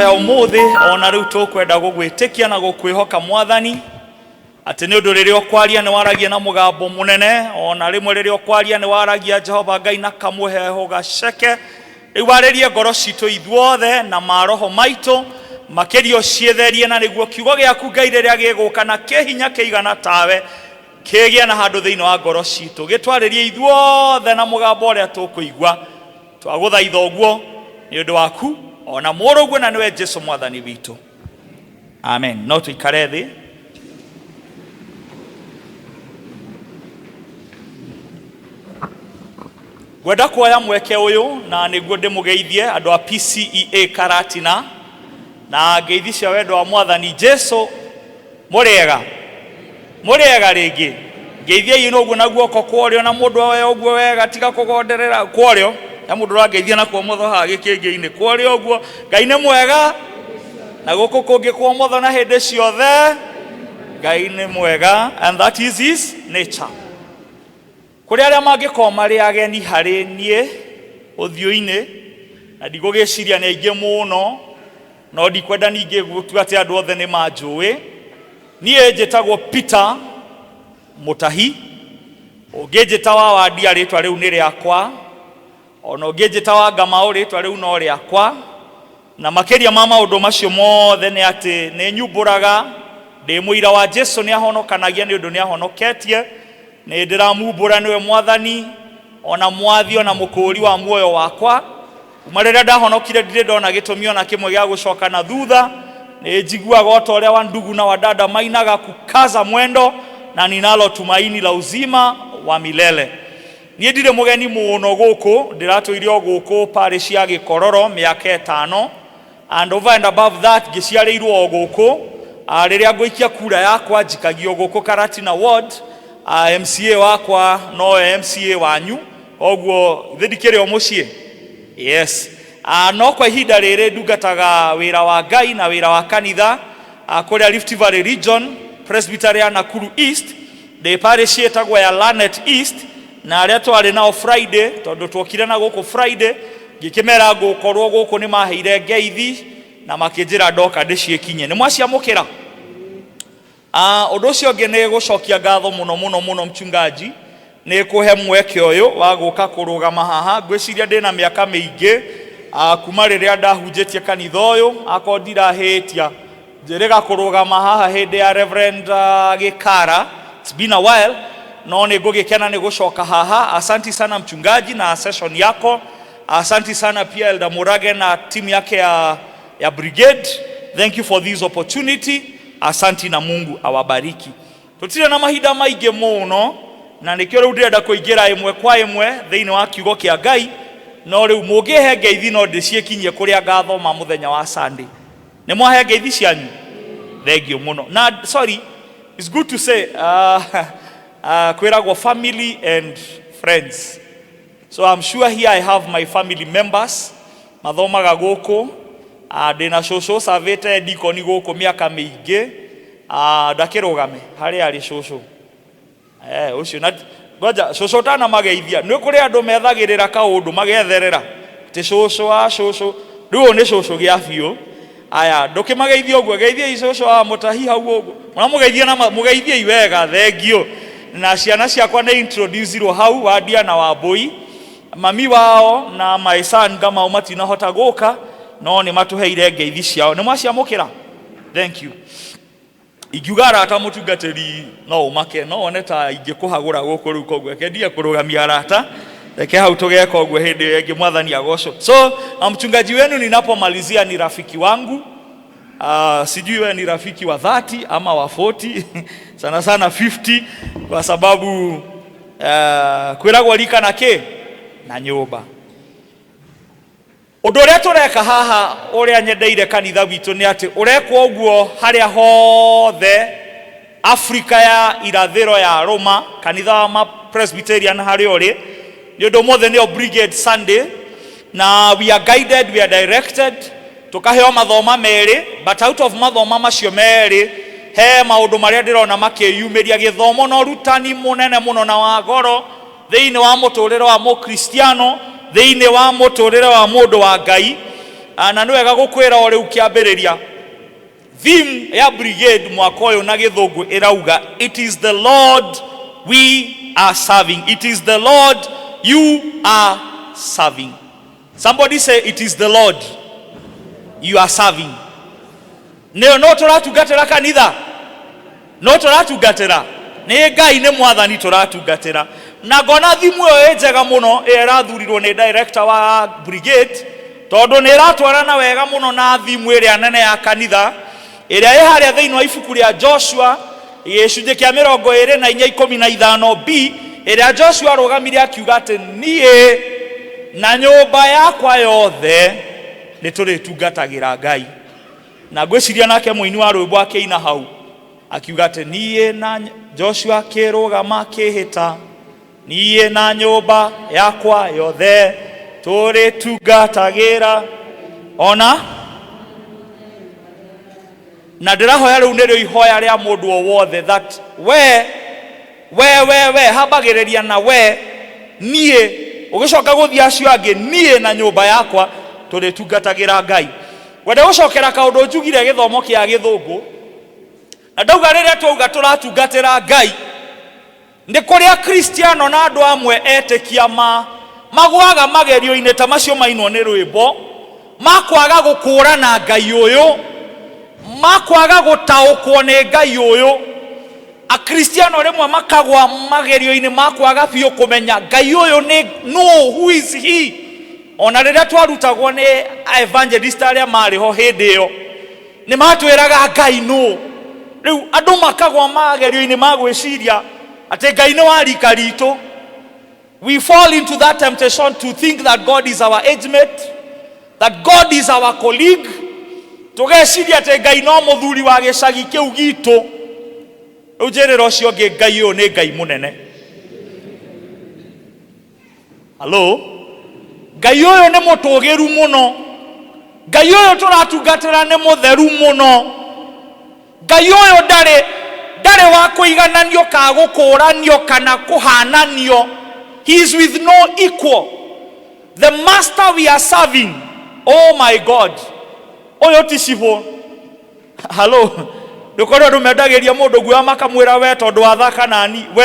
ya umuthi ona riu tukwenda gugwitikia na gukwihoka Mwathani ati ni undu riria ukwaria ni waragia na mugambo munene, ona rimwe riria ukwaria ni waragia Jehova Ngai na kamuheho gaceke. Riu waririe ngoro citu ithuothe na maroho maitu makirio cietherie, na niguo kiugo giaku Ngai riria giguka na kihinya kiigana tawe kigia na handu thiini wa ngoro citu, gitwaririe ithuothe na mugambo uria tukuigua. Twaguthaitha uguo ni undu waku ona muruguo na niwe Jesu Mwathani witu, amen. No tuikare thi. Gwenda kuoya mweke uyu na niguo ndimugeithie andu a PCEA Karatina na ngeithi cia wendo wa Mwathani Jesu. Muriega ringi ngeithia ino uguo na guoko kwario na mundu oya uguo wega, tiga kugonderera kwario ya mundu rangeithia na kwa motho ha gikingi-ini kwario uguo. Ngai ni mwega na guku kungi kwa motho na hindi ciothe. Ngai ni mwega and that is his nature. Kuri aria mangikoma mari ageni hari nie uthiu-ini na ndigugiciria ni aingi muno, no ndikwenda ningi gutua ati andu othe ni manjui. Nie njitagwo Peter Mutahi, ungi njitawa Wandia ritwa riu ni riakwa, ona ungi njitawa Ngamau ritwa riu no riakwa, na makiria ma maundu macio mothe ni ati ni nyumburaga ndi muira wa Jesu ni ahonokanagia ni undu ni ahonoketie. Ni ndiramumbura niwe Mwathani ona mwathi ona mukuri wa muoyo wakwa. Kuma riria ndahonokire ndire ndona gitumi ona kimwe gia gucoka na thutha. Ni njiguaga ota uria wa ndugu na wadada mainaga kukaza mwendo na ninalo tumaini la uzima wa milele. Ni ndire mugeni muno guku, ndiratwire guku parish ya Gikororo miaka 5, and over and above that ngiciarirwo guku riria ngoikia kura yakwa njikagio guku Karatina ward. MCA wakwa no MCA wanyu oguo thidikire omucie. Yes. No kwa ihinda riri ndungataga wira wa Ngai na wira wa kanitha kuria Rift Valley Region Presbyterian Nakuru East, the parish etagwo ya Lanet East, na aria twari nao Friday tondu twokire na guku Friday ngikimera gukorwo guku ni maheire ngeithi na makinjira ndoka ndicikinye. Ni mwaciamukira? Undu ucio ngi ni gucokia ngatho muno mchungaji ni kuhe mweke uyu wa guka kurugama haha. Ngwiciria ndina miaka miingi kuma riria ndahunjitie kanitha uyu akondira hitia njiriga kurugama haha hindi ya Reverend Gikara. It's been a while, no ni ngugikena ni gucoka haha. Asanti sana mchungaji na session yako. Asanti sana pia Elder Murage na timu yake ya brigade. Thank you for this opportunity. Asanti na Mungu awabariki. Tutire na mahida maige muno na nikio riu ndirenda kuingira imwe kwa imwe thiini wa kiugo kia Ngai, no riu mungihe ngeithi no ndiciekinyie kuria ngathoma muthenya wa Sunday. Ni mwahe ngeithi cianyu? Thank you muno. Na sorry, it's good to say kwiragwo family and friends. So I'm sure here I have my family members mathomaga guku. Ndina shosho savete dikoni guku miaka miingi. Ndakirugame hari ari shosho ucio na ngoja shosho tana mageithia ni kuri andu methagirira kaundu magetherera ti shosho riu ni shosho gia biu. Aya ndukimageithia uguo geithia ishosho wa Mutahi hau uguo mwana mugeithia na mugeithia iwega. Thengio na ciana ciakwa ni introduce hau Wandia na Wambui, mami wao na my son kama umatina hota guka no ni matuheire ngeithi ciao. Ni mwaciamukira? Thank you. Igiugara ata mutungatiri no umake no oneta ingikuhagura guku riu koguo kendia kurugamia arata reke hau tugeka uguo hindi yengi Mwathani agoco. So mchungaji wenu ninapomalizia ni rafiki wangu. Sijui wewe ni rafiki wa 30 ama wa 40 sana sana 50 kwa sababu kwiragwo rika nake na nyumba. Undu uria tureka haha uria nyendeire kanitha witu ni ati urekwo uguo haria hothe Afrika ya irathiro ya Roma, kanitha wa Presbyterian hari uri ni undu mothe ni brigade Sunday, na we are guided, we are directed, tukaheo mathoma meri, but out of mathoma macio meri he maundu maria ndirona makiyumiria githomo no rutani munene muno na wa goro thiini wa muturire wa Mukristiano, thiini wa muturire wa mundu wa Ngai. na nwega gukwira ori ukiambiriria theme ya brigade mwaka uyu na githungu irauga it is the Lord we are serving. It is the Lord you are serving. Somebody say it is the Lord you are serving. No turatugatira kanitha, no turatugatira ni Ngai ni mwathani turatugatira. Na ngona thimu iyo njega muno irathurirwo ni director wa brigade tondu ni iratwarana wega muno na thimu iria nene ya kanitha iria ĩ harĩa thĩinĩ wa ibuku rĩa Joshua gĩcunjĩ kĩa 24:15b iria Joshua arugamire akiuga atĩ niĩ na nyũmba yakwa yothe nĩ tũrĩtungatagĩra Ngai. Na ngwĩciria nake mũini wa rwĩmbo akĩina hau akiuga atĩ niĩ na Joshua kĩrũgama kĩhĩta niĩ na nyũmba yakwa yothe tũrĩtungatagĩra ona na ndĩrahoya rĩu nĩrĩo ihoya rĩa mũndũ o wothe that we hambagĩrĩria na we niĩ ũgĩcoka gũthiĩ acio angĩ niĩ na nyũmba yakwa tũrĩtungatagĩra Ngai. Wende gũcokera kaũndũ njugire gĩthomo kĩa gĩthũngũ na ndauga rĩrĩa twauga tũratungatĩra Ngai nĩ kũrĩa Kristiano na andũ amwe etĩkia magwaga magerio-inĩ ta macio mainwo nĩ rwĩmbo makwaga gũkũũrana Ngai ũyũ, makwaga gũtaũkwo nĩ Ngai ũyũ. Akristiano rĩmwe makagwa magerio-inĩ makwaga biũ kũmenya Ngai ũyũ nĩ who is he. Ona rĩrĩa twarutagwo nĩ evangelist arĩa marĩ ho hĩndĩ ĩyo nĩ matwĩraga Ngai no. Rĩu andũ makagwa magerio-inĩ magwĩciria atĩ Ngai nĩ wa rika ritũ. We fall into that temptation to think that God is our age mate, that God is our colleague. Tugeciria atĩ Ngai no mũthuri wa gĩcagi kĩu gitũ. Rĩu njĩrĩra ũcio ũngĩ Ngai ũyũ nĩ Ngai mũnene. Hello? Ngai ũyũ nĩ mũtũgĩru mũno. Ngai ũyũ tũratungatĩra nĩ mũtheru mũno. Ngai ũyũ ndarĩ wa kũigananio ka gũkũũranio kana kũhananio. He is with no equal. The master we are serving, oh my God, oyo ticibo. Hello, ndũkorwo andũ mendagĩria mũndũ guoya makamwĩra we tondũ wathaka nani we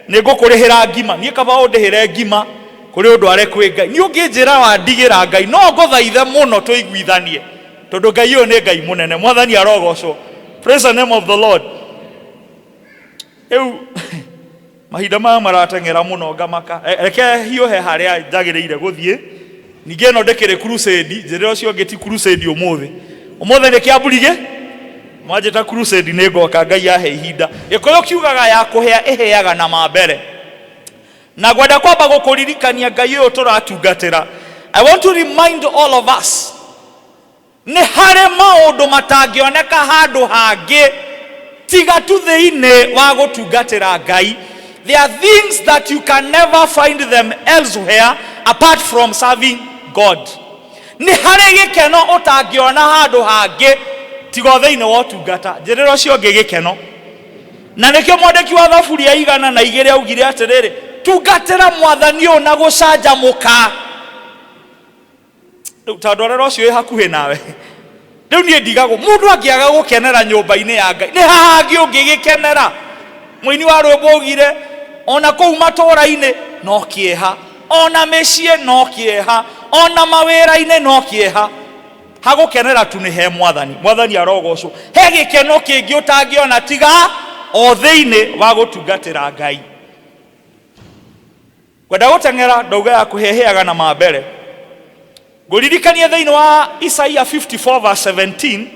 nĩ ngũkũrĩhĩra ngima. Niĩ kaba ũndĩhĩre ngima kũrĩ ũndũ are kwĩ Ngai. Niĩ ũngĩnjĩra wandigĩra Ngai no ngũthaithe mũno tũiguithanie tondũ Ngai ũyũ nĩ Ngai mũnene. Mwathani arogocwo. Praise the name of the Lord. Rĩu mahinda maya marateng'era mũno ngamaka. Reke hiũhe harĩa njagĩrĩire gũthiĩ. Ningĩ ĩno ndĩkĩrĩ crusade. Njĩrĩra ũcio ũngĩ ti crusade ũmũthĩ. Ũmũthĩ nĩ kĩamburige. Mwanjĩta crusade nĩ ngoka Ngai yahe ihinda. Gĩkũyũ kiugaga ya kũhĩa ĩhĩaga na mambere. Na ngwenda kwamba gũkũririkania Ngai ũyũ tũratungatĩra. I want to remind all of us. Nĩ harĩ maũndũ matangĩoneka handũ hangĩ tiga tu thĩinĩ wa gũtungatĩra Ngai. There are things that you can never find them elsewhere apart from serving God. Nĩ harĩ gĩkeno ũtangĩona handũ hangĩ tiga thĩinĩ wa ũtungata. Njĩrĩra ũcio ũngĩ gĩkeno. Na nĩkĩo mwandĩki wa Thaburi ya 102 augire atĩrĩrĩ, tungatĩra Mwathani ũyũ na gũcanjamũka. Rĩu tandorera ũcio wĩ hakuhĩ nawe. Rĩu niĩ ndigagwo mũndũ angĩaga gũkenera nyũmba-inĩ ya Ngai nĩ haha hangĩ ũngĩgĩkenera. Mũini wa rwĩmbo augire ona kũu matũũra-inĩ no kĩeha, ona mĩciĩ no kĩeha, ona mawĩra-inĩ no kĩeha. Hagũkenera tu nĩ he Mwathani. Mwathani arogocwo. He gĩkeno kĩngĩ ũtangĩona tiga o thĩinĩ wa gũtungatĩra Ngai. Kwenda gũteng'era ndauga ya kũhehĩaga na mambere. Ngũririkania thĩinĩ wa Isaiah 54:17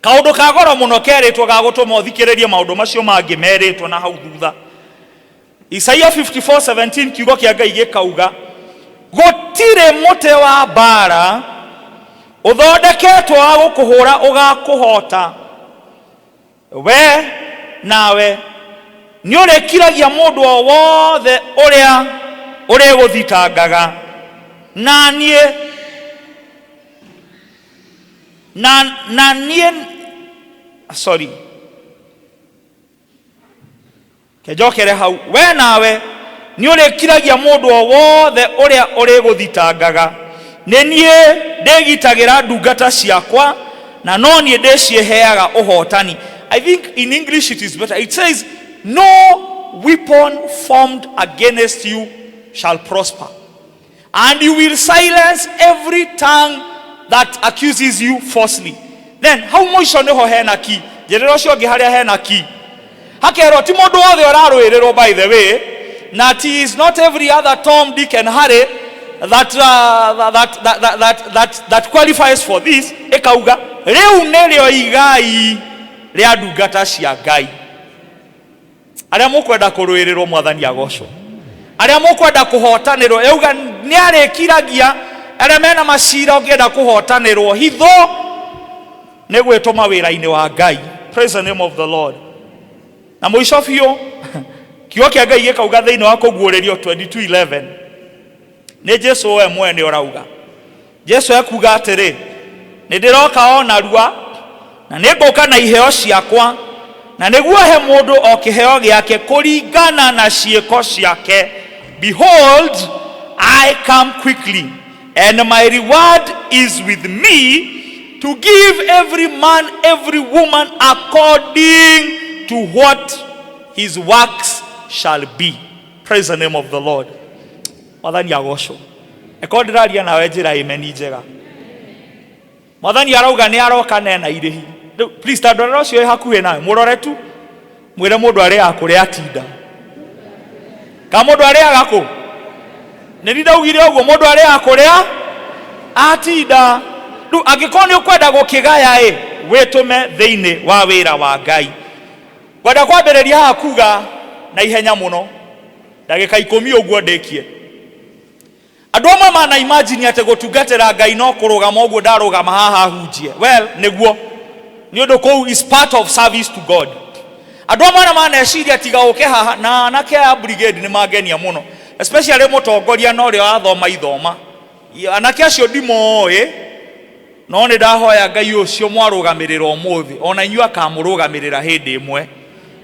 kaũndũ ka goro mũno kerĩtwo ga gũtũma ũthikĩrĩrie maũndũ macio mangĩ merĩtwo na hau thutha. Isaiah 54:17 kiugo kĩa Ngai gĩkauga gũtirĩ mũtĩ wa mbara ũthondeketwo wa gũkũhũra ũgakũhota we nawe nĩ ũrĩkiragia mũndũ o wothe ũrĩa ũrĩgũthitangaga na niĩ kejokere hau we nawe nĩ ũrĩkiragia mũndũ o wothe ũrĩa ũrĩgũthitangaga nenie ndegitagira ndungata ciakwa na no nie ndecieheaga uhotani. I think in English it is better. It says, no weapon formed against you shall prosper, and you will silence every tongue that accuses you falsely. Then how much on ho hena ki jerero cio ngi haria hena ki hakero ti mundu wothe oraruiriro, by the way, na it is not every other Tom, Dick and Harry that qualifies for this. Ekauga riu nerio igai ria ndungata cia Ngai aria mukwenda kuruirirwo mwathani agocwo, aria mukwenda kuhotanirwo. Euga ni arikiragia aria mena macira ngienda kuhotanirwo hitho ni gwituma wira-ini wa Ngai. Praise the name of the Lord. Na muico biu kiugo kia Ngai gikauga thiini wa kuguurerio 22:11 ni Jesu we mwene orauga. Jesu ekuga atiri, ni ndiroka ona rua na niguka na iheo ciakwa, na niguo he mundu o kiheo giake kuringana na ciiko ciake. Behold, I come quickly, and my reward is with me, to give every man, every woman according to what his works shall be. Praise the name of the Lord. Mwathani agocwo. Ekondiraria nawe njira imeni njega. Mwathani arauga ni aroka nena irihi. Please tandorera ucio hakuhe nawe murore tu mwire mundu ari akuria atinda. Ka mundu ari agaku ni ndaugire uguo mundu ari akuria atinda. Du agikoni ukwenda gukigaya witume thiini wa wira wa Ngai. Kwenda kwambiriria haha kuga na ihenya muno ndagika 10 uguo ndekie. Andu amwe mana imagine ate gutungatira Ngai no kurugama uguo ndarugama haha hunjie. Well, niguo ni undu kou is part of service to God. Andu amwe mana eciria tiga uke haha na anake a brigade ni magenia muno, especially mutongoria no rio athoma ithoma. Anake acio ndimo no ni ndahoya Ngai ucio mwarugamirira umuthi, ona inyu akamurugamirira hindi imwe.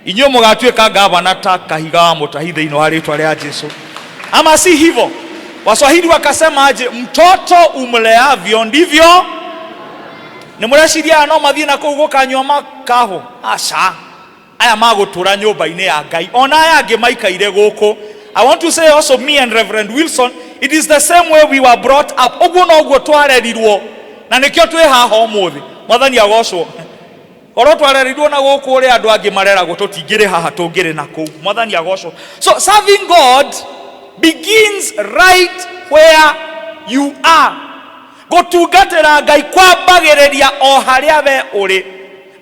Inyu mugatuika gavana ta kahiga wa Mutahi thiini wa ritwa ria Jesu. Ama si hivyo? Waswahili wakasema aje, mtoto umleavyo ndivyo. Ni mureciria no mathie na kuu gukanywa makaho? Aca aya magutura nyumba-ini ya Ngai, ona aya angi maikaire guku. I want to say also, me and Reverend Wilson, it is the same way we were brought up. Uguo no guo twarerirwo na nikio twi haha umuthi. Mwathani agocwo. Korwo twarerirwo na guku uri andu angi mareragwo tutingire haha tungire na kuu. Mwathani agocwo. So serving God begins right where you are. Gutungatira Ngai kwambagiriria o haria we uri.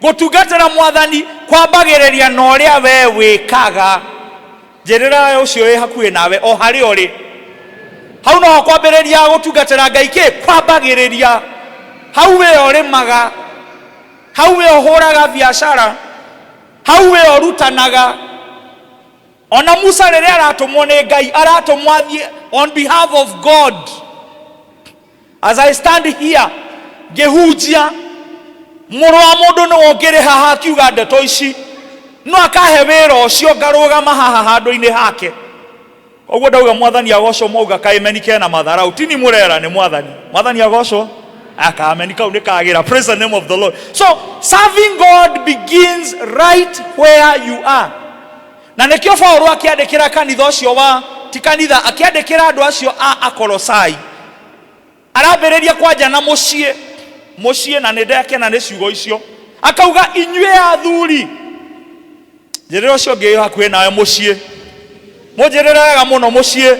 Gutungatira Mwathani kwambagiriria no ria we wikaga. Njirira ucio wi hakuhi nawe o haria uri. Hau no kwambiriria gutungatira Ngai ki kwambagiriria hau we urimaga, hau we uhuraga biashara, hau we urutanaga. Ona Musa rĩrĩa aratumwo nĩ Ngai aratumwo on behalf of God. As I stand here ngĩhunjia, mũrũ wa mũndũ nĩ wongere haha akiuga ndeto ici, no akahe wĩra ũcio ngarũgama haha handũ-inĩ hake. Ũguo ndauga Mwathani agocwo, mauga kaimeni kena matharau, tini murera nĩ Mwathani. Mwathani agocwo akameni kau nĩ kagira. Praise the name of the Lord. So serving God begins right where you are. Na nikio Paulo akiandikira kanitha ucio wa ti kanitha, akiandikira andu acio a Akolosai, arambiriria kwanja na mucie na nindeke na ni ciugo icio, akauga inyue athuri. Njirira ucio ngi hakuhi nawe mucie, munjirira wega muno mucie,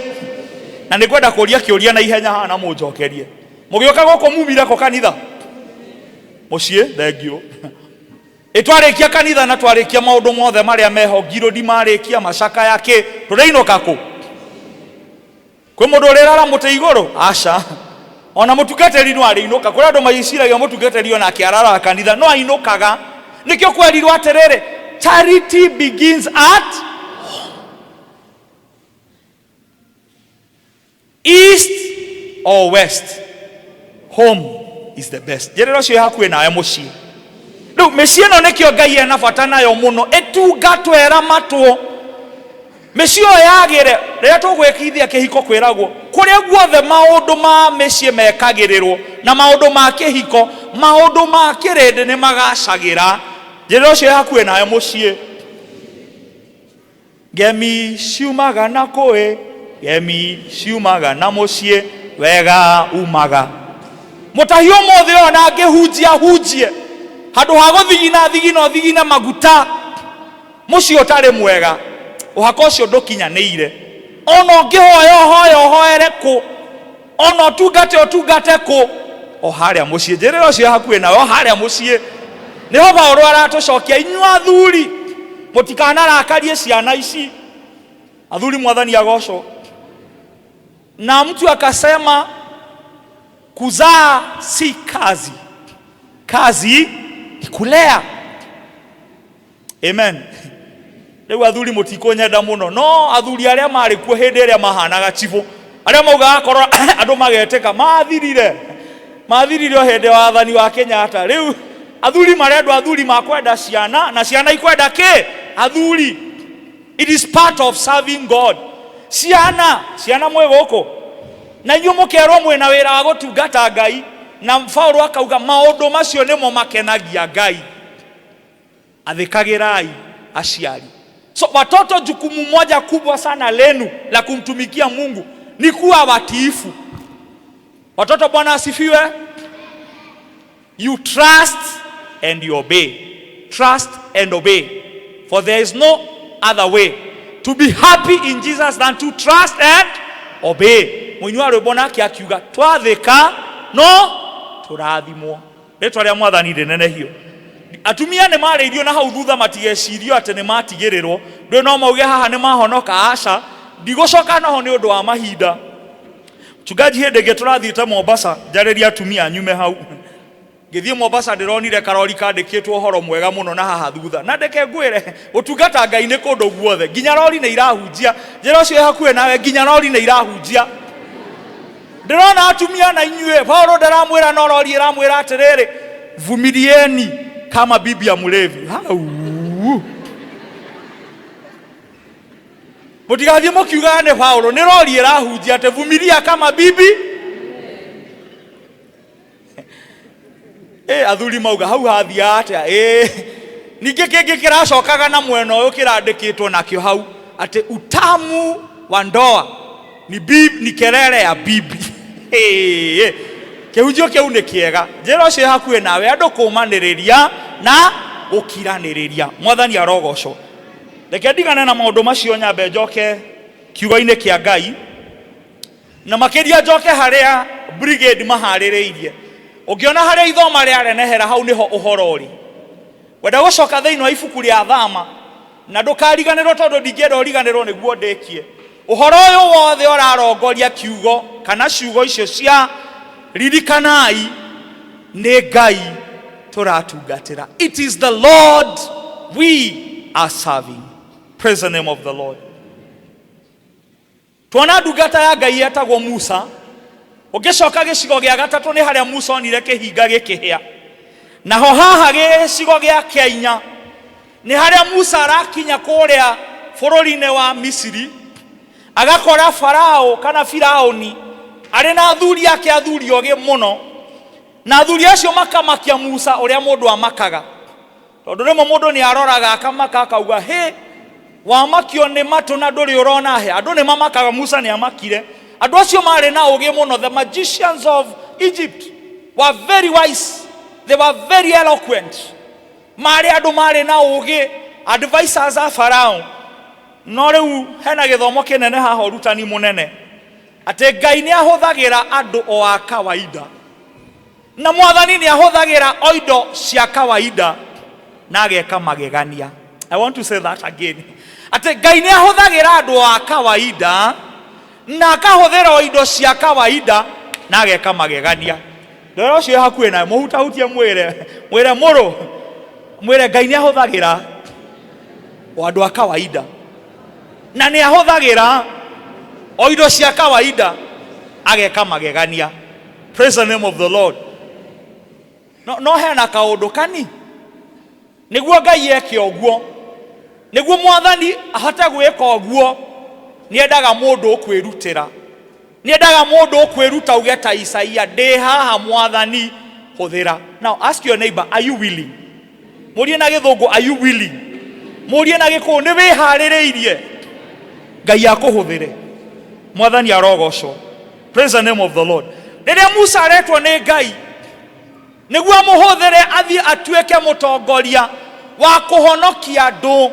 na nikwenda kuria kiuria na ihenya haha na munjokerie. Mugioka goko mumire ko kanitha mucie thengio. Etwarikia kanitha na twarikia maundu mothe maria meho ngiro di marikia macaka yake turainoka ku kwi mundu urira muti iguru? Aca, ona mutungatiri no ariinuka. Kuri andu magiciragia mutungatiri ona akiarara kanitha no ainukaga. Nikio kwerirwo atiriri, charity begins at east or west. Home is the best. Njirira cio hakuhi nawe mucie. No, mesie no nekio Ngai ena bata nayo muno, etungatwo eramatwo. Mesio yagire rĩrĩa tũgwĩkithia kĩhiko kwĩragwo kuria guothe maundu ma mĩciĩ mekagĩrĩrwo na maundu ma kĩhiko, maundu ma kĩrĩndĩ nĩ magacagira. Njĩra ũcio hakuhĩ nawe mũciĩ. Ngemi ciumaga na kũĩ, ngemi ciumaga na mũciĩ, wega umaga. Mutahi ũmũthĩ ona ngĩhunjia hunjie handũ ha gũthigina maguta, mũciĩ ũtarĩ mwega, ũhaka ũcio ndũkinyanĩire. Ona ũngĩhoya ũhoere kũ, ona ũtungate kũ, o harĩa mũciĩ. Njĩra ũcio hakuhĩ nawe o harĩa mũciĩ. Nĩho Paũlũ aratũcokia, inyuĩ athuri mũtikanarakarie ciana ici. Athuri Mwathani agocwo. Na mtu akasema kuzaa si kazi, kazi ni kulea. Amen. Leo athuri mũtikũnyenda mũno, no athuri arĩa marĩ kuo hĩndĩ ĩrĩa mahanaga chifu, arĩa maugaga korwo andũ magetĩka mathirire o hĩndĩ wa wathani wa Kenyatta. Rĩu athuri marendwo athuri makwenda ciana, na ciana ikwenda kĩ? Athuri. It is part of serving God. Ciana mwĩ gũkũ, na inyuĩ mũkerwo mwĩna wĩra wa gũtungata Ngai, na Paũlũ akauga maũndũ macio nĩmo makenagia Ngai. Athĩkagĩrai aciari. So watoto, jukumu moja kubwa sana lenu la kumtumikia Mungu ni kuwa watiifu. Watoto, Bwana asifiwe. You trust and you obey. Trust and obey. For there is no other way to be happy in Jesus than to trust and obey. Mwinyuari bonaki akiuga twathĩka no tũrathimwo. Rĩtwa rĩa Mwathani rĩnenehio. Atumia nĩ marĩirio na hau thutha matigecirio atĩ nĩ matigĩrĩrwo. Ndĩ no mauge haha nĩ mahonoka, aca. Ndigũcoka naho nĩ ũndũ wa mahinda. Mchungaji hĩndĩ ĩngĩ tũrathiĩte Mombasa, njarĩria atumia nyume hau. Ngĩthiĩ Mombasa ndĩronire karori kandĩkĩtwo ũhoro mwega mũno na haha thutha. Na ndeke ngwĩre ũtungata Ngai nĩ kũndũ guothe. Nginya rori nĩ irahunjia. Njĩra ũcio hakuhĩ nawe nginya rori nĩ irahunjia. Ndĩrona atumia na inyuĩ, Paũlũ ndaramwĩra no rori ĩramwĩra atĩrĩrĩ, vumilieni kama bibi ya mlevi. Mũtigathiĩ mũkiuga nĩ Paũlũ, nĩ rori ĩrahunjia atĩ vumilia kama bibi. Athuri mauga hau hathia atĩa. Ningĩ kĩngĩ kĩracokaga na mwena ũyũ kĩrandĩkĩtwo nakĩo hau atĩ utamu wa ndoa ni kelele ya bibi. Kĩhunjio kĩu nĩ kĩega. Njĩra ũcio hakuhĩ nawe andũ kũmanĩrĩria na gũkiranĩrĩria. Mwathani arogocwo. Reke ndigane na maũndũ macio, nyambe njoke kiugo-inĩ kĩa Ngai, na makĩria njoke harĩa brigade maharĩrĩirie. Ũngĩona harĩa ithoma rĩarenehera hau nĩho ũhoro ũrĩ. Wenda gũcoka thĩinĩ wa ibuku rĩa Thama, na ndũkariganĩrwo tondũ ndingĩenda ũriganĩrwo nĩguo ndĩkie. Ũhoro ũyũ wothe ũrarongoria kiugo kana ciugo icio cia ririkanai nĩ Ngai tũratungatĩra. It is the Lord we are serving. Praise the name of the Lord. Tuona ndungata ya Ngai etagwo Musa. Ũngĩcoka gĩcigo gĩa gatatũ nĩ harĩa Musa onire kĩhinga gĩkĩhĩa. Naho haha gĩcigo gĩa kĩa nĩ harĩa Musa arakinya kũrĩa bũrũri-inĩ wa Misiri, agakora Farao kana Firaũni arĩ na athuri ake athuri ogĩ mũno, na athuri acio makamakia Musa ũrĩa mũndũ amakaga. Tondũ rĩmwe mũndũ nĩ aroraga akamaka akauga wamakio nĩ matũ na ndũrĩ ũrona he. Andũ nĩ mamakaga, Musa nĩ amakire. Andũ acio marĩ na ũgĩ mũno. The magicians of Egypt were very wise. They were very eloquent. Marĩ andũ marĩ na ũgĩ, advisors a Farao. No rĩu hena gĩthomo kĩnene haha, ũrutani mũnene atĩ Ngai nĩ ahũthagĩra andũ o a kawaida, na Mwathani nĩ ahũthagĩra o indo cia kawaida na ageka magegania. I want to say that again. Atĩ Ngai nĩ ahũthagĩra andũ o a kawaida na akahũthĩra o indo cia kawaida na ageka magegania. Ndĩra ũcio hakuhĩ nawe mũhutahutie mwĩre mũrũ, mwĩre Ngai nĩ ahũthagĩra o andũ a kawaida na nĩ ahũthagĩra o indo cia kawaida ageka magegania. Praise the name of the Lord. No hena kaũndũ kani nĩguo Ngai eke ũguo, nĩguo Mwathani ahote gwĩka ũguo, nĩ endaga mũndũ kwĩrutĩra. Niendaga mundu ukwiruta ugeta Isaia, ndi haha mwathani huthira. Now ask your neighbor, are you willing? Murie na githungu, are you willing? Murie na gikuyu, ni wihaririirie Ngai akuhuthire. Mwathani arogocwo. Praise the name of the Lord. Riria Musa aretwo ni Ngai niguo amuhuthire athie atuike mutongoria wa kuhonokia andu,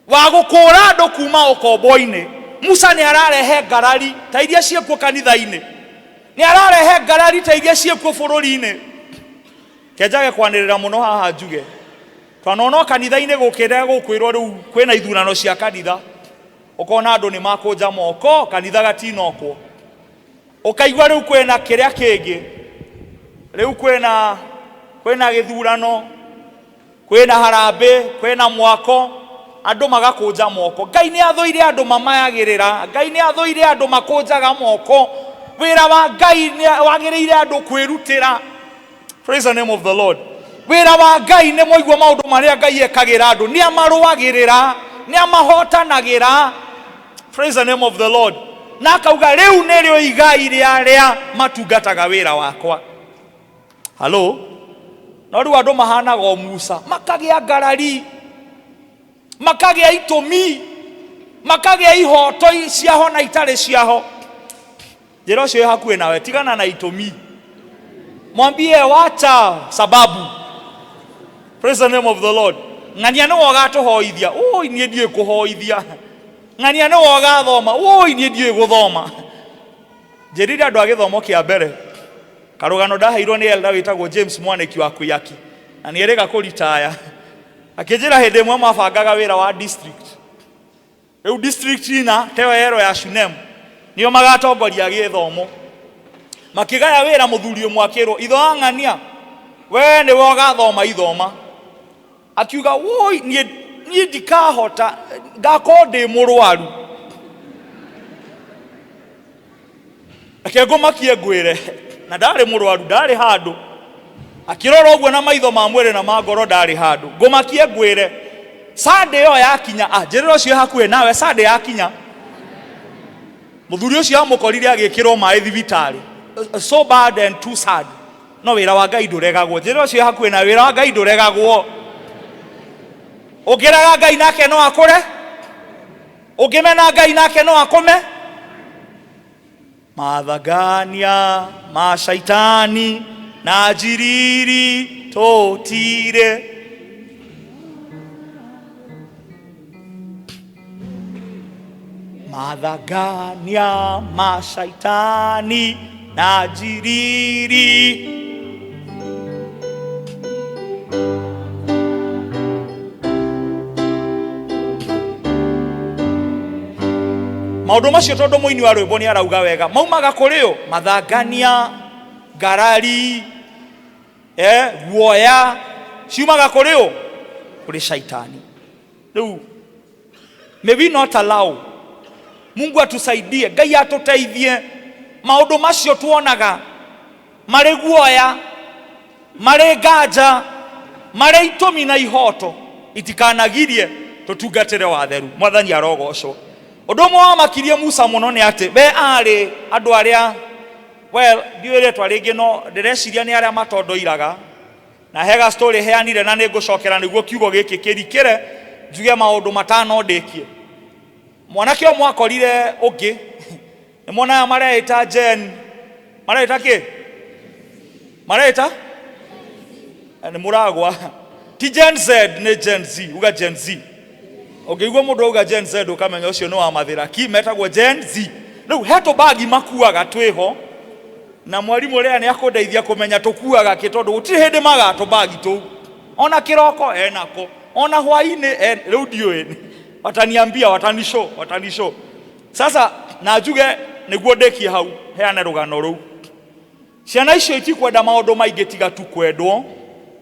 wa gukura andu kuma ukombo-ini. Musa ni ararehe ngarari ta iria ciekuo kanitha-ini, ni ararehe ngarari ta iria ciekuo bururi-ini. Kenjage kwanirira muno haha njuge twanona kanitha-ini gukire gukwirwo riu kwina ithurano cia kanitha, ukona andu ni makunja moko, kanitha gatinokwo, ukaigwa riu kwina kiria kingi, riu kwina githurano, kwina harambe, kwina mwako, andu magakunja moko. Ngai ni athuire andu mamayagirira, Ngai ni athuire andu makunjaga moko. Wira wa Ngai ni wagiriire andu kwirutira. Praise the name of the Lord. Wira wa Ngai ni moigwa maundu maria Ngai ekagira andu, ni amaruagirira, ni amahotanagira. Praise the name of the Lord. Na akauga riu nirio igai riaria matungataga wira wakwa. Hello? No riu andu mahanaga Musa, makagia ngarari, makagia itumi, makagia ihoto ciaho na itari ciaho. Njira ucio hakuhi nawe, tigana na itumi, mwambie wacha sababu. Praise the name of the Lord. Ng'ania ni wagatuhoithia, oi nie ndie kuhoithia. Ng'ania ni wagathoma, oi nie ndie guthoma. Njirire andu agithomo kia mbere, karugano ndaheirwo ni elda witagwo James Mwaniki wa Kuyaki, na ni erega kuritaya. Akinjira hindi imwe mabangaga wira wa district. Riu district ina tewe yero ya Shunem nio magatongoria githomo. Makigaya wira muthuri umwakirwo, itho ang'ania we ni wogathoma ithoma. Akiuga woi nie ndikahota, ngako ndi murwaru. Akengomakie ngwire na ndari murwaru, ndari handu. Akirora uguo na maitho ma mwire na magoro ndari handu. Ngomakie ngwire Sunday yo yakinya, njirira ucio hakuhi nawe, Sunday yakinya muthuri ucio amukorire agikirwo mai thibitari. So bad and too sad. No wira wa Ngai nduregagwo. Njirira ucio hakuhi na wira wa Ngai nduregagwo. Ugiraga Ngai nake no akure, ugimena Ngai nake no akome. Mathagania ma shaitani na jiriri totire. Mathagania ma shaitani na jiriri. Maundu macio tondu muini wa rwimbo ni arauga wega, maumaga kurio mathagania, ngarari, guoya, ciumaga kurio kuri shaitani. Riu may we not allow, Mungu atusaidie, Ngai atuteithie, maundu macio tuonaga mari guoya, mari nganja, mari itumi na ihoto itikanagirie tutungatire watheru. Mwathani arogocwo. Undu mwe wa makirie Musa muno ni ati we ari andu aria, well ndiwire twaringi no ndireciria ni aria matondoiraga, na hega story heanire na ningucokera niguo kiugo giki kirikire njuge maundu matano ndikie. Mwanake omwe akorire ungi ni mwana mareita Jen, mareita ki mareita ni muragwa ti Gen Z ni Gen Z, uga Gen Z. Igwe mundu uga Gen Z ukamenya ucio no wa mathira ki metagwo Gen Z. Riu heto bagi makuaga twiho na mwarimu ria ni akundeithia kumenya tukuaga ki tondu gutiri hindi magato bagi tu. Ona kiroko enako, ona hwaini riu ndiui, wataniambia, watanisho. Sasa na njuge niguo ndekie hau heane rugano ru. Ciana icio itikwenda maundu maingi tiga tu kwendwo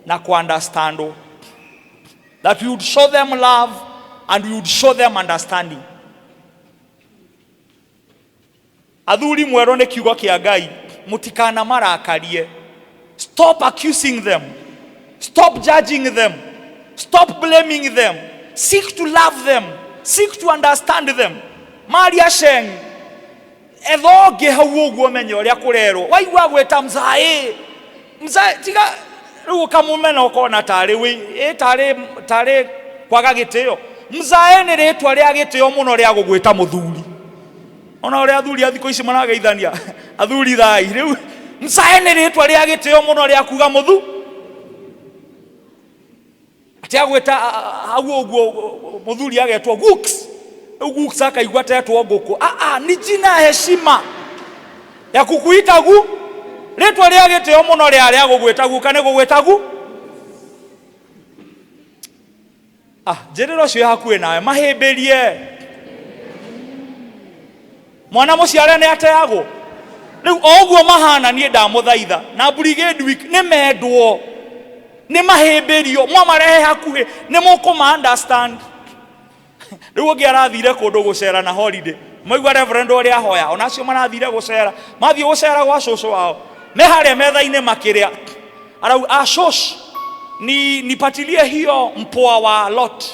na ku understando, that we would show them love and we would show them understanding. Athuri mwero ni kiugo kia Ngai, mutikana marakarie. Stop accusing them, stop judging them, stop blaming them. Seek to love them, seek to understand them. Maria Sheng ethoge hau uguo menye uria kurero waigua gweta mzae tiga riu kamumena ukona tari wi tari kwaga gitio mzae ni ritwa ria gitio muno ria gugwita muthuri ona uria athuri athiko ici marageithania athuri thai riu mzae ni ritwa ria gitio muno ria kuga muthu atia gwita hau uguo muthuri agetwo Gux Gux akaigua tetwo nguku ni jina heshima ya kukuita gu ritwa ria gitio muno ria gugwita gu kana gugwita gu jerero cio hakuwe nawe mahimbirie mwana muciare ni ateago riu oguo mahana nie ndamuthaitha na brigade week ni mendwo ni mahimbirio mwamarehe hakuhe ni mukuma understand riu ngi arathire kundu gucera na holiday moigwa reverend uri ahoya onacio marathire gucera mathie gucera gwa cucu wao me haria metha-ini makiria arau ashosh nipatilie hiyo mpoa wa lot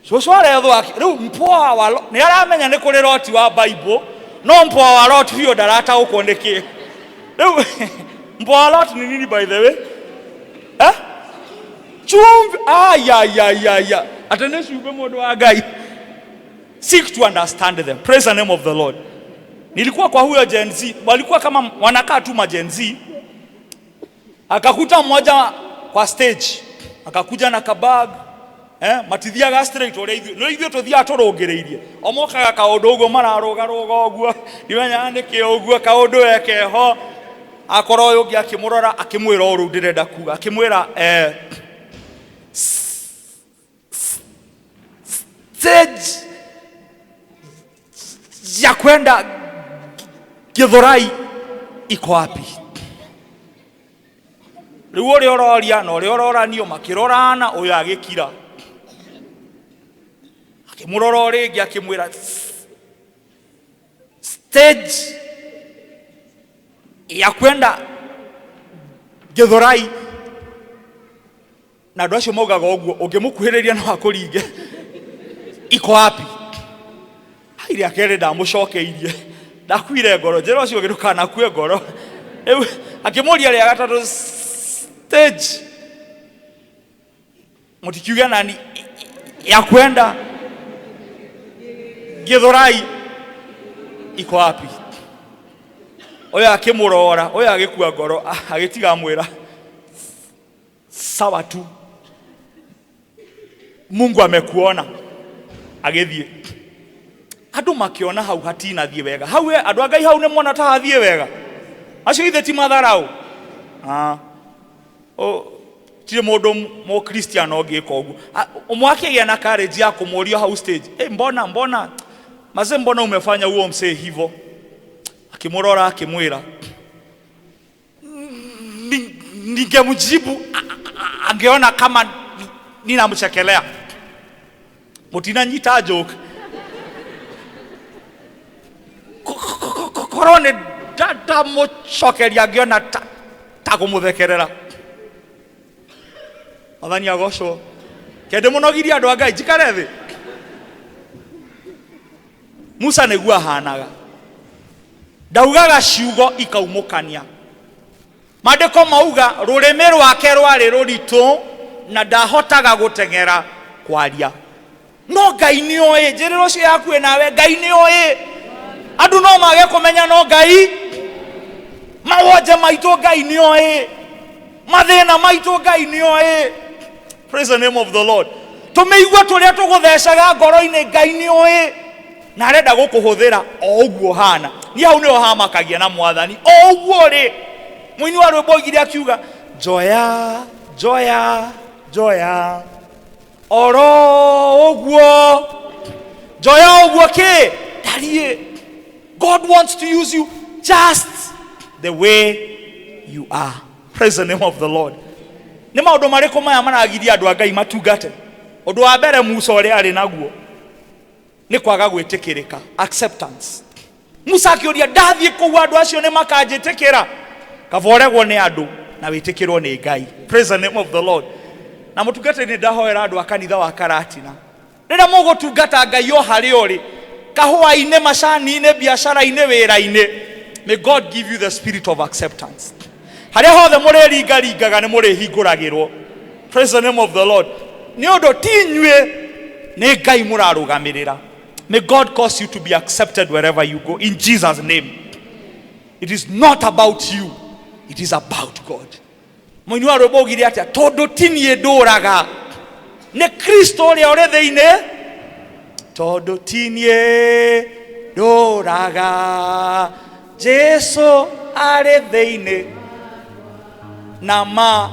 cucu arethwo riu mpoa wa lot ni aramenya ni kuri Loti wa Bible no mpoa wa Lot hiyo darata uko ndiki riu mpoa wa Lot ni nini by the way chumvi ya atene cumbe mundu wa Ngai seek to understand them. Praise the name of the Lord. Nilikuwa kwa huyo Gen Z walikuwa kama wanakaa tu ma Gen Z akakuta mmoja kwa stage akakuja na kabag matithia ga straight ore ithio tuthia turongereirie omokaga kaundu uguo mararuga uguo nimenya ndike uguo kaundu ekeho akoro uyu ngi akimurora akimwira uru ndirenda kuga akimwira stage ya kwenda Githurai iko wapi riu uri ororia na uri ororanio makirorana uyu agikira akimurora uri ngi akimwira stage ya kwenda Githurai na andu acio maugaga uguo ungimukuhiriria no akuringe iko wapi hairi akere ndamucokeirie ndakwire ngoro njero cio girukana kue ngoro akimuria ria gatatu stage mutikiuga nani ya kwenda Githurai iko wapi oya akimurora oya agikua ngoro agitiga mwira sawa tu Mungu amekuona agithie andu makiona hau hatina thie wega hau andu a Ngai hau ne mona ta hathie wega acio ithe ti matharau tire mundu mo Christian ogika ugu umwakigia na courage ya kumuria hau stage mbona maze mbona umefanya huo msee hivyo akimurora akimwira ningemjibu angeona kama ninamchekelea mutina nyita joke korone dada mucokeria angeona takumuthekerera athani agocwo kende munogiria andu a Ngai njikare thi Musa niguo ahanaga ndaugaga ciugo ikaumukania mandiko mauga rurimi rwake rwari ruritu na ndahotaga gutengera kwaria no Ngai ni oe njiriro cio yaku nawe Ngai ni oe andu no mage kumenya no Ngai mawoje maitu Ngai ni oe mathina maitu Ngai ni oe. Praise the name of the Lord. Tumeigua turia tuguthecaga ngoro-ini Ngai ni oe na arenda gukuhuthira o uguo hana ni hau ni ohamakagia na mwathani o uguo ri mwini wa rwimbo igire akiuga joya joya joya oro uguo joya uguo ke darie God wants to use you just the way you are. Praise the name of the Lord. Ni maundu mariko maya maragiria andu a Ngai matungate undu wa mbere Musa uri ari naguo ni kwaga gwitikirika acceptance. Musa akioria ndathie kuwa andu acio ni makanjitikira kavoregwo ni andu na witikirwo ni Ngai. Praise the name of the Lord. Na mutungate ni ndahoera andu a kanitha wa Karatina rĩrĩa mũgũtungata Ngai o harĩa ũrĩ, kahũa-inĩ, macani-inĩ, biacara-inĩ, wĩra-inĩ, may God give you the spirit of acceptance. Harĩa hothe mũrĩringaringaga nĩ mũrĩhingũragĩrwo. Praise the name of the Lord. Nĩ ũndũ ti inyuĩ, nĩ Ngai mũrarũgamĩrĩra. May God cause you to be accepted wherever you go in Jesus' name. It is not about you, it is about God. Mũini wa rwĩmbo oigire atĩa, tondũ ti niĩ ndũraga, nĩ Kristo ũrĩa ũrĩ thĩinĩ. Tondũ ti niĩ ndũraga, Jesu arĩ thĩinĩ. Nama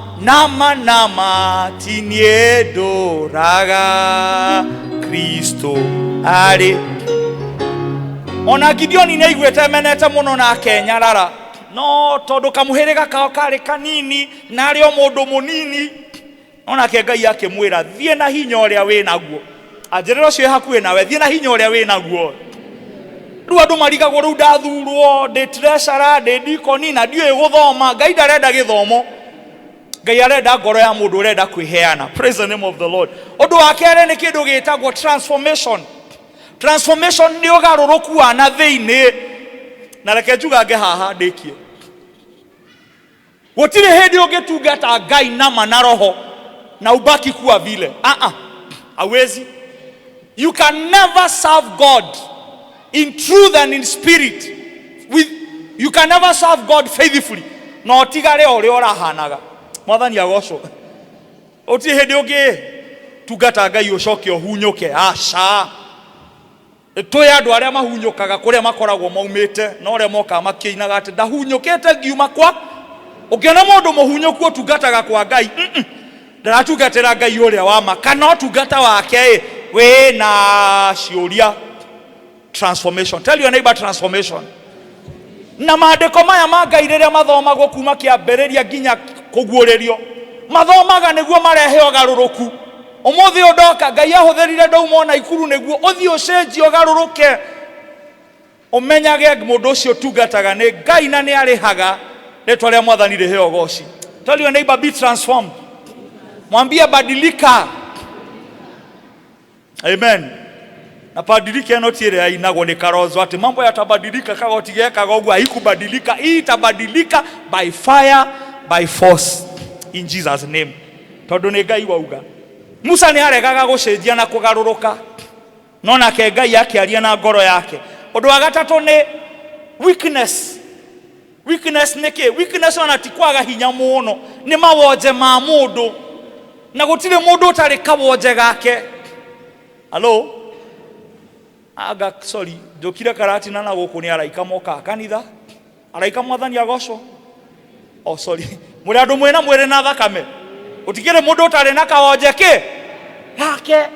ti niĩ ndũraga, Kristo arĩ. Ona Gideoni nĩ aiguĩte menete mũno na akenyarara, no tondũ kamũhĩrĩga kao karĩ kanini na arĩ o mũndũ mũnini, onake Ngai akĩmwĩra, thiĩ na hinya ũrĩa wĩ naguo. Anjĩrĩra ũcio hakuhĩ nawe, thiĩ na hinya ũrĩa wĩ naguo. Rĩu andũ marigagwo, rĩu ndathurwo, ndĩ treasurer, ndĩ deacon, na ndiũĩ gũthoma. Ngai ndarenda gĩthomo, Ngai arenda ngoro ya mũndũ ũrenda kwĩheana. Praise the name of the Lord. Ũndũ wa kerĩ nĩ kĩndũ gĩtagwo transformation. Transformation nĩ ũgarũrũku wa na thĩinĩ. Na reke njugange haha ndĩkie. Gũtirĩ hĩndĩ ũngĩtungata Ngai nama na roho na ubaki kuwa vile. Hawezi. You can never serve God in truth and in spirit. You can never serve God faithfully. No tigare ũrĩa ũrahanaga. Mwathani agocwo. Gũtirĩ hĩndĩ ũngĩtungata Ngai ũcoke ũhunyũke. Aca. Tũĩ andũ arĩa mahunyũkaga kũrĩa makoragwo maumĩte, no ũrĩa moka makĩinaga atĩ ndahunyũkĩte ngiuma kwa. Ũkĩona mũndũ mũhunyũku ũtungataga kwa Ngai, ndaratungatĩra Ngai ũrĩa wa ma, kana ũtungata wake wĩ na ciũria. Transformation. Tell your neighbor, transformation. Na maandĩko maya ma Ngai rĩrĩa mathomagwo kuma kĩambĩrĩria nginya kũguũrĩrio, mathomaga nĩguo marehe ũgarũrũku. Ũmũthĩ ũndoka, Ngai ahũthĩrire ndauma na ikuru nĩguo ũthiĩ ũcenjie ũgarũrũke. Ũmenyage mũndũ ũcio ũtungataga nĩ Ngai na nĩ arĩhaga. Rĩtwa rĩa Mwathani rĩheo goci. Tell your neighbor, be transformed. Mwambie badilika. Amen. Na badilika ĩno ti ĩrĩa yainagwo nĩ Karozo atĩ mambo yatabadilika, kagoti gekaga ũguo, haikubadilika. Hii itabadilika by fire, by force, in Jesus name. Tondũ nĩ Ngai wauga. Musa nĩ aregaga gũcenjia na kũgarũrũka, no nake Ngai akĩaria na ngoro yake. Ũndũ wa gatatũ nĩ weakness. Weakness nĩ kĩ? Weakness ona ti kwaga hinya mũno, nĩ mawonje ma mũndũ, na gũtirĩ mũndũ ũtarĩ kawonje gake. Hello? Sorry, njũkire Karatina na gũkũ nĩ araika moka kanitha. Araika Mwathani agocwo. Sorry. Mũrĩ andũ mwĩna mwĩrĩ na thakame. Utikire mũndũ ũtarĩ na kawonje kĩ? Gake.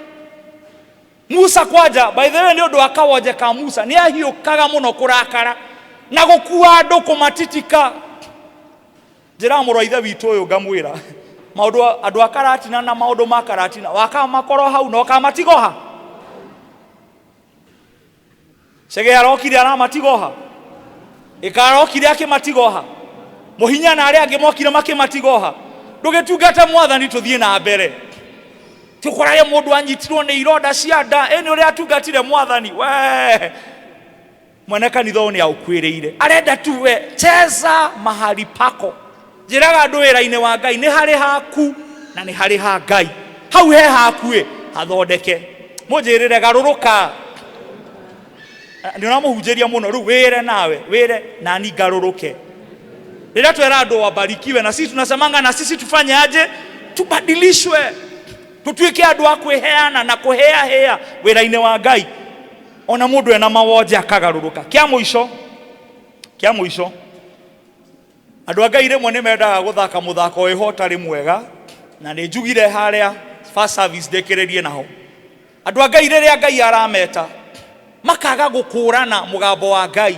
Musa kwanja, by the way, nĩ ũndũ wa kawonje ka Musa, nĩ ahiũkaga mũno kũrakara na gũkua andũ kũmatitika. Njĩra mũrũ wa ithe witũ ũyũ ngamwĩra, maũndũ andũ a Karatina na maũndũ ma Karatina wakamakoro hau no kamatigoha. Cege arokire aramatigoha. Ikarokire akĩmatigoha. Mũhinya na arĩa angĩ mokire makĩmatigoha. Ndũgĩtungata Mwathani tũthiĩ na mbere. Tũkoraye mũndũ anyitirwo nĩ ironda cia nda, ĩnĩ ũrĩa atungatire Mwathani. We mwene kanitha nĩ aukwĩrĩire. Arenda tuwe cheza mahali pako. Njĩraga andũ wĩra-inĩ wa Ngai nĩ harĩ haku na nĩ harĩ ha Ngai. Hau he haku hathondeke. Mũnjĩrĩre garũrũka. Nĩ ũramũhunjĩria mũno rĩu wĩre nawe, wĩre nani garũrũke. Rĩrĩa twera andũ wabarikiwe na sisi tunasemanga na sisi tufanye aje? Tubadilishwe. Tutuike andũ a kwĩheana na kũhea wĩra-inĩ wa Ngai. Ona mũndũ ena mawonje akagarũrũka. Kĩa mũico. Andũ a Ngai rĩmwe nĩ mendaga gũthaka mũthako wĩho ũtarĩ mwega, na nĩ njugire harĩa first service ndekĩrĩrie naho. Andũ a Ngai rĩrĩa Ngai arameta, makaga gũkũrana mũgambo wa Ngai,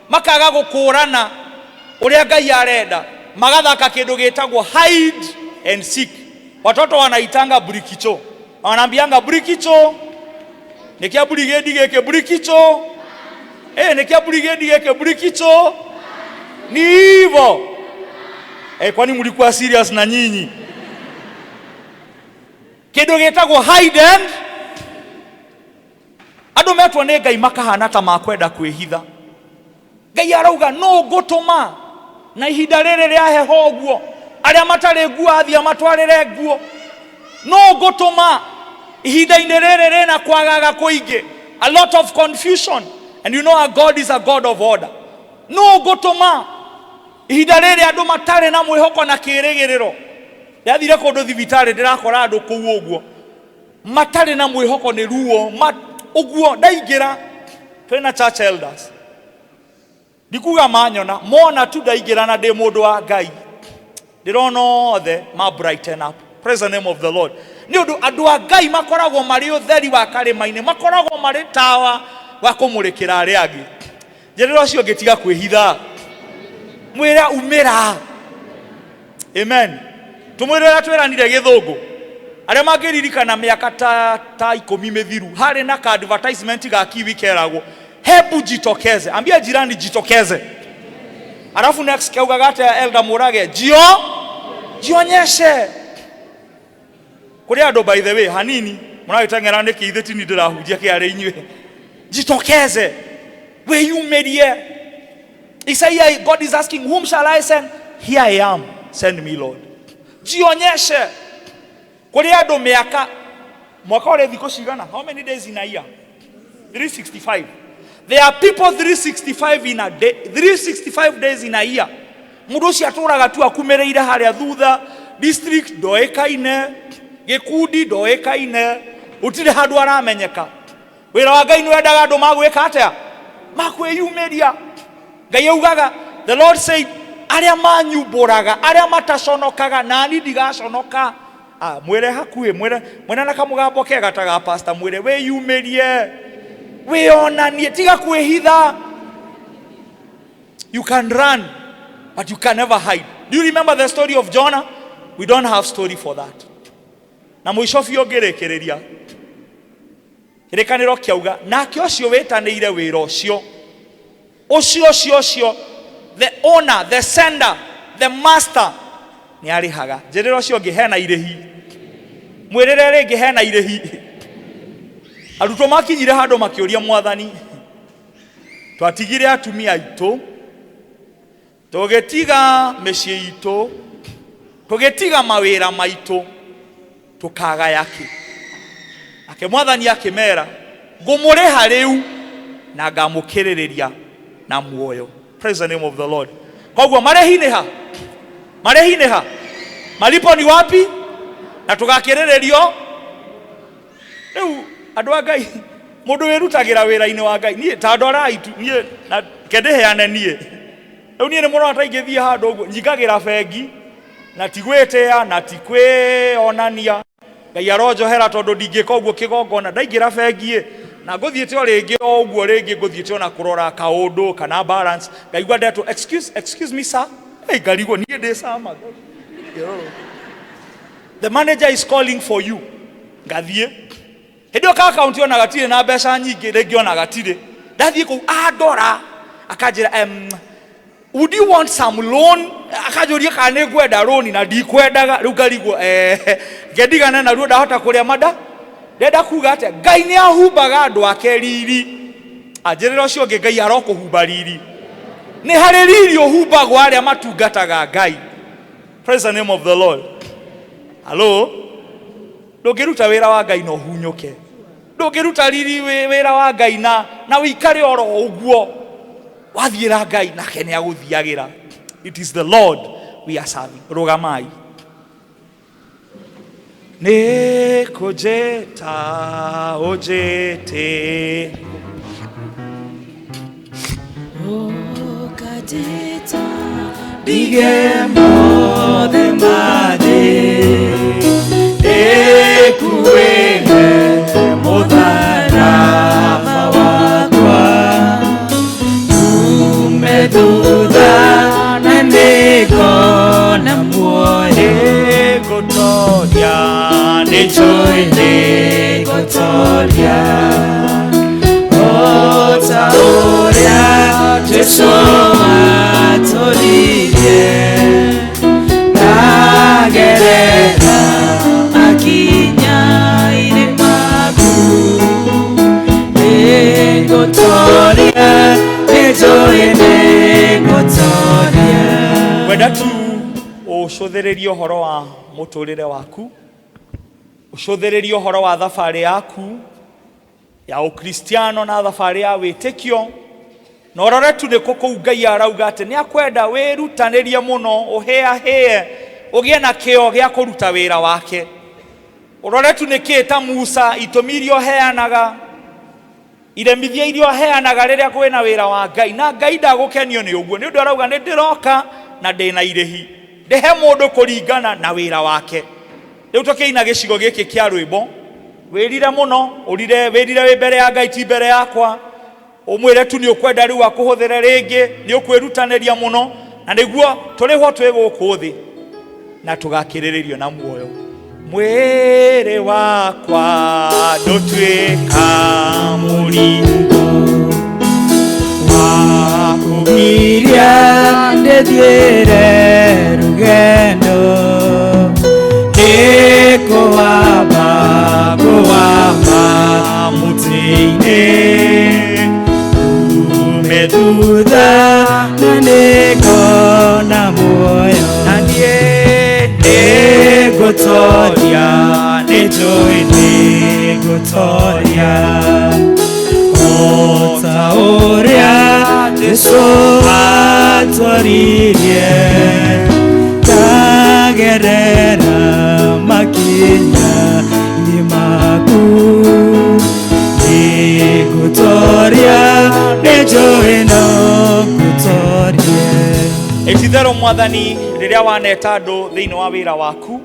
makaga gũkũrana ũrĩa Ngai arenda, magathaka kĩndũ gĩtagwo hide and seek. Watoto wanaitanga brikicho, wanaambianga brikicho, nikia brigade geke brikicho, nikia brigade geke brikicho. Ni hivyo. Kwani mlikuwa serious na nyinyi? Kĩndũ gĩtagwo hide Andu metwo ni Ngai makahana ta makwenda kwihitha. Ngai arauga no ngutuma na ihinda riri ria heho guo aria matari nguo athia matwarire nguo. No ngutuma ihinda-ini riri rina kwagaga kuingi, a lot of confusion, and you know our God is a God of order. No ngutuma ihinda riri andu matari na mwihoko na kirigiriro. Yathire kundu thibitari ndirakora andu kuu uguo matari na mwihoko ni ruo uguo ndaingira twina church elders ndikuga manyona mona tu ndaingira na ndi mundu wa Ngai ndirona othe ma brighten up. Praise the name of the Lord. Ni undu andu a Ngai makoragwo mari utheri wa karimaine, makoragwo mari tawa wa kumurikira aria angi. Njerero cio ngitiga kwihitha mwira umira. Amen. Tumwirira twiranire githungu aria mangiririkana miaka ta 10 mithiru hari na ka advertisement ga kiwi keragwo hebu jitokeze. Ambia jirani jitokeze. Alafu next kauga gate ya elder Murage jionyeshe. Kuri ando by the way hanini munagitangera ndiki itheti ni ndirahujia kiare inywe jitokeze weyumerie. Isaiah, God is asking, whom shall I send? Here I am, send me Lord. Jionyeshe. Kuri ando miaka mwaka ule thiko cigana, how many days in a year? 365. There are people 365 in a day, 365 days in a year. Mundu cia turaga tu akumereire haria thutha, district ndoekaine, gikundi ndoekaine, utire handu aramenyeka. Wira wa Ngai ni wendaga andu magwika atia? Makwiyumeria. Ngai augaga, the Lord said, aria manyumburaga, aria mataconokaga nani ndigaconoka. Mwire hakuhi, mwire na kamugambo kega taga pastor, mwire weyumerie. Weonanie, tiga kwihitha. You can run, but you can never hide. Do you remember the story of Jonah? We don't have story for that. Na mwisho fio gerekereria. Kirekaniro kiauga, nake ucio wetaniire wira ucio. Ucio, the owner, the sender, the master, ni arihaga. Njerero ucio ngihena irehi. Mwirire ringi hena irehi. Arutwo makinyire handu makiuria Mwathani, twatigire atumia aitu, tugetiga micii itu, tugetiga mawira maitu, tukaga yaki. Ake Mwathani akimera, ngumuriha riu na ngamukiririria na muoyo. Praise the name of the Lord. Koguo marehineha, malipo ni wapi? Na tugakiriririo. Riu andu a Ngai mundu wirutagira wira-ini wa Ngai nie ta ndora itu nie na kendeheane nie riu nie ni murona ta ingithie handu uguo njikagira bengi na tigwetea na tikwionania Ngai aronjohera tondu ndingika uguo kigongona ndaingira bengi na nguthiete o ringi o uguo ringi nguthiete ona kurora kaundu kana balance ngaigua ndeto excuse me sir ngarigo nie ndi sama. The manager is calling for you. Ngathie Hedio ka account yona gatire na mbeca nyingi regi ona gatire. Ndathie ku adora akajira would you want some loan? Akajuria kana ngwenda loan na ndikwendaga riu ngarigwo ngendigana na ruo ndahota kuria mada. Ndenda kuga ate Ngai ni ahumbaga andu ake riri. Anjirira ucio ngi Ngai arokuhumba riri. Ni hari riri uhumbagwo aria matungataga Ngai. Praise the name of the Lord. Hello. Ndugiruta wira wa Ngai no hunyuke. Ndugiruta riri wira wa Ngai na wikare oro uguo. Wathiira Ngai nake ni aguthiagira. It is the Lord we are serving. Rugamai. Ne kujeta ojete. O kajeta digemo de made. Ekuene mudarama wakwa umeduda na nego na muoye gotoria nechoine gotoria otaoria Jesu atolirie nagerera akinya ire magu Wenda tu ucũthĩrĩrie ũhoro wa mũtũrĩre waku, ucũthĩrĩrie ũhoro wa thabarĩ yaku ya ũkristiano na thabarĩ ya wĩtĩkio, na ũrore tu nĩ kũkũ Ngai arauga atĩ nĩ akwenda wĩrutanĩrie mũno, ũhĩahĩe, ũgĩe na kĩo gĩa kũruta wĩra wake. Ũrore tu nĩ kĩĩ ta Musa, itũmi iria ũheanaga, iremithia iria ũheanaga rĩrĩa kwĩna wĩra wa Ngai, na Ngai ndagũkenio nĩ ũguo, nĩ ũndũ arauga nĩ ndĩroka na ndĩna irĩhi, ndĩhe mũndũ kũringana na wĩra wake. Rĩu tũkĩina gĩcigo gĩkĩ kĩa rwĩmbo, wĩrire mũno, wĩrire wĩ mbere ya Ngai ti mbere yakwa, ũmwĩre tu nĩ ũkwenda rĩu akũhũthĩre rĩngĩ, nĩ ũkwĩrutanĩria mũno, na nĩguo tũrĩho twĩ gũkũ thĩ na tũgakĩrĩrĩrio na muoyo. Mwĩrĩ wakwa ndũtuĩka mũrigo wa kũgiria ndĩthiĩre rũgendo, nĩkũwamba mũtĩ-inĩ ume thutha na nĩngona muoyo, na niĩ nĩngũtoria, nĩnjũĩ nĩngũtoria o ta ũrĩa Jesu atwaririe, ndagerera makinya-inĩ maku, nĩngũtoria, nĩnjũĩ no ngũtorie. Ĩtitherũ Mwathani, rĩrĩa waneta andũ thĩinĩ wa wĩra waku,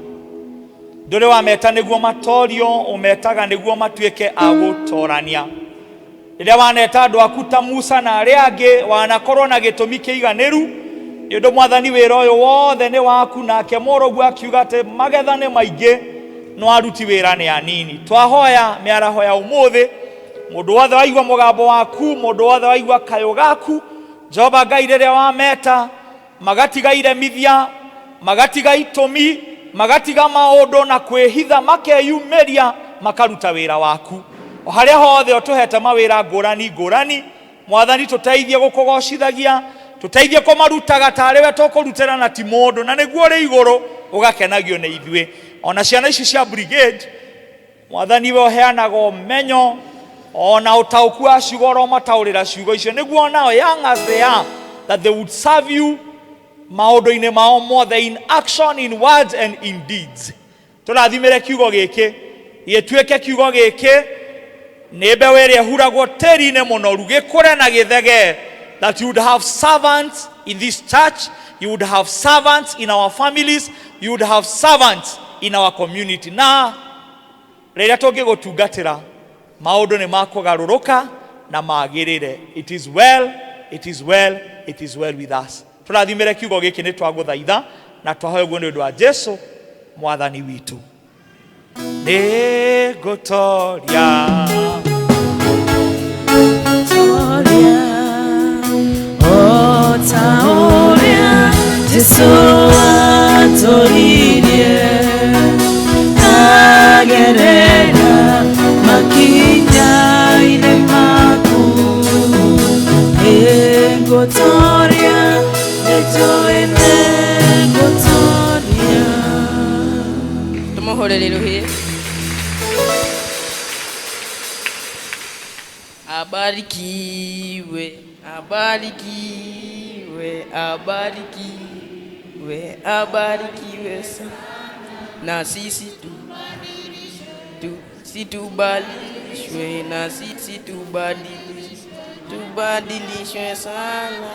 ndũrĩ wameta nĩguo matorio, ũmetaga nĩguo matuĩke a gũtorania. Rĩrĩa waneta andũ aku ta Musa na arĩa angĩ, wanakorwo na gĩtũmi kĩiganĩru, nĩ ũndũ Mwathani wĩra ũyũ wothe nĩ waku, nake Mũrũguo akiuga atĩ magetha nĩ maingĩ no aruti wĩra nĩ anini. Twahoya mĩaraho ya ũmũthĩ, mũndũ wothe waigua mũgambo waku, mũndũ wothe waigua kayũ gaku, Jehova Ngai, rĩrĩa wameta magatiga iremithia, magatiga itũmi, magatiga maũndũ na kwĩhitha, makeyumĩria makaruta wĩra waku. O harĩa hothe ũtũhete mawĩra ngũrani ngũrani, Mwathani tũteithie gũkũgocithagia, tũteithie kũmarutaga tarĩ we tũkũrutĩra na ti mũndũ, na nĩguo ũrĩ igũrũ ũgakenagio nĩ ithuĩ. Ona ciana ici cia brigade, Mwathani we ũheanaga ũmenyo, ona ũtaũku wa ciugo ũromataũrĩra ciugo icio, nĩguo nao young as they are, that they would serve you maũndũ-inĩ mao mothe, in action, in words and in deeds. Tũrathimĩre kiugo gĩkĩ, gĩtuĩke kiugo gĩkĩ nĩ mbeũ ĩrĩa ĩhuragwo tĩri-inĩ mũnoru, gĩkũre na gĩthege, that you would have servants in this church, you would have servants in our families, you would have servants in our community. Na rĩrĩa tũngĩgũtungatĩra, maũndũ nĩ makũgarũrũka na magĩrĩre. It is well, it is well, it is well with us. Tũrathimĩre kiugo gĩkĩ nĩ twagũthaitha na twahoya ũguo nĩ ũndũ wa Jesu Mwathani witũ. Nĩngũtoria, o ta ũrĩa Jesu atwaririe, ndagerera makinya-inĩ maku, nĩngũtoria, nĩnjũĩ nĩngũtoria. Tũmũhũrĩre rũhĩ. Abarikiwe, abarikiwe, abarikiwe, abarikiwe na sisi tubadilishwe, na sisi tubadilishwe sana.